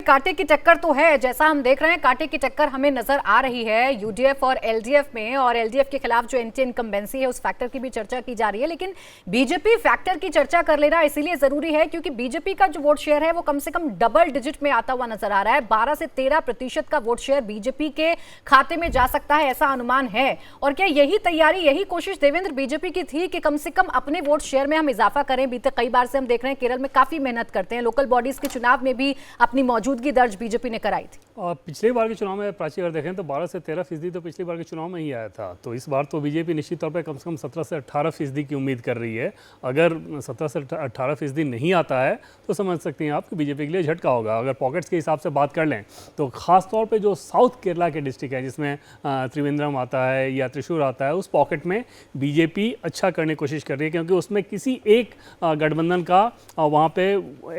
कांटे की टक्कर तो है, जैसा हम देख रहे हैं कांटे की टक्कर हमें नजर आ रही है यूडीएफ और एलडीएफ में, और एलडीएफ के खिलाफ जो एंटी इनकम्बेंसी है उस फैक्टर की भी चर्चा की जा रही है। लेकिन बीजेपी फैक्टर की चर्चा कर लेना इसीलिए जरूरी है क्योंकि बीजेपी का जो वोट शेयर है वो कम से कम डबल डिजिट में आता हुआ नजर आ रहा है। 12 से 13% का वोट शेयर बीजेपी के खाते में जा सकता है, ऐसा अनुमान है। और क्या यही तैयारी, यही कोशिश देवेंद्र बीजेपी की थी कि कम से कम अपने वोट शेयर में हम इजाफा करें? बीते कई बार से हम देख रहे हैं केरल में काफी मेहनत करते हैं, लोकल बॉडीज के चुनाव में भी अपनी मौजूदगी दर्ज बीजेपी ने कराई थी। और पिछले बार के चुनाव में प्राची अगर देखें तो 12 से 13% तो पिछली बार के चुनाव में ही आया था। तो इस बार तो बीजेपी निश्चित तौर पे कम से कम 17 से 18% की उम्मीद कर रही है। अगर 17 से 18% नहीं आता है तो समझ सकते हैं आप कि बीजेपी के लिए झटका होगा। अगर पॉकेट्स के हिसाब से बात कर लें तो खास तौर पे जो साउथ केरला के डिस्ट्रिक्ट है जिसमें त्रिवेंद्रम आता है या त्रिशूर आता है, उस पॉकेट में बीजेपी अच्छा करने की कोशिश कर रही है क्योंकि उसमें किसी एक गठबंधन का वहाँ पे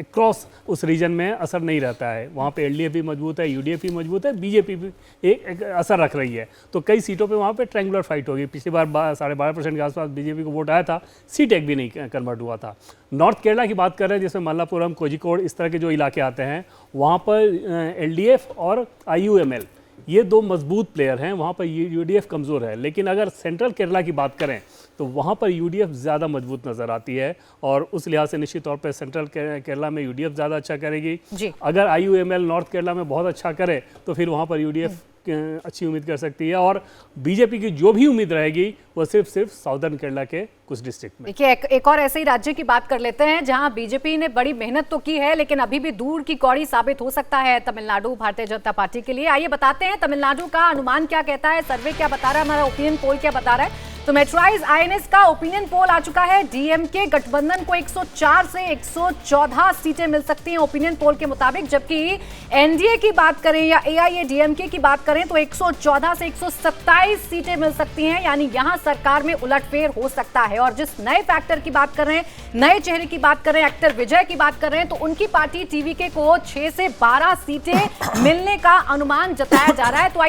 क्रॉस उस रीजन में असर नहीं रहता है। वहाँ पे एलडीएफ भी मजबूत है, यूडीएफ भी मजबूत है, बीजेपी भी एक असर रख रही है। तो कई सीटों पे वहाँ पे ट्रायंगुलर फाइट होगी। पिछली बार 12.5% के आसपास बीजेपी को वोट आया था, सीट एक भी नहीं कन्वर्ट हुआ था। नॉर्थ केरला की बात कर रहे हैं जिसमें मल्लापुरम, कोझिकोड इस तरह के जो इलाके आते हैं, वहाँ पर एलडीएफ और आईयूएमएल ये दो मजबूत प्लेयर हैं, वहाँ पर यूडीएफ कमज़ोर है। लेकिन अगर सेंट्रल केरला की बात करें तो वहाँ पर यूडीएफ ज़्यादा मजबूत नज़र आती है और उस लिहाज से निश्चित तौर पर सेंट्रल केरला में यूडीएफ ज़्यादा अच्छा करेगी। अगर आईयूएमएल नॉर्थ केरला में बहुत अच्छा करे तो फिर वहाँ पर यूडीएफ अच्छी उम्मीद कर सकती है। और बीजेपी की जो भी उम्मीद रहेगी वो सिर्फ साउदर्न केरला के कुछ डिस्ट्रिक्ट में। देखिए एक और ऐसे ही राज्य की बात कर लेते हैं जहां बीजेपी ने बड़ी मेहनत तो की है लेकिन अभी भी दूर की कौड़ी साबित हो सकता है तमिलनाडु भारतीय जनता पार्टी के लिए। आइए बताते हैं तमिलनाडु का अनुमान क्या कहता है, सर्वे क्या बता रहा है, हमारा ओपिनियन पोल क्या बता रहा है। तो मेट्राइज आईएनएस का ओपिनियन पोल आ चुका है। डीएमके गठबंधन को 104 से 114 सीटें मिल सकती हैं ओपिनियन पोल के मुताबिक, जबकि एनडीए की बात करें या एआईएडीएमके की बात करें तो 114 से 127 सीटें मिल सकती हैं, यानी यहां सरकार में उलटफेर हो सकता है। और जिस नए फैक्टर की बात कर रहे हैं, नए चेहरे की बात कर रहे हैं, एक्टर विजय की बात कर रहे हैं, तो उनकी पार्टी टीवीके को 6 से 12 सीटें मिलने का अनुमान जताया जा रहा है। तो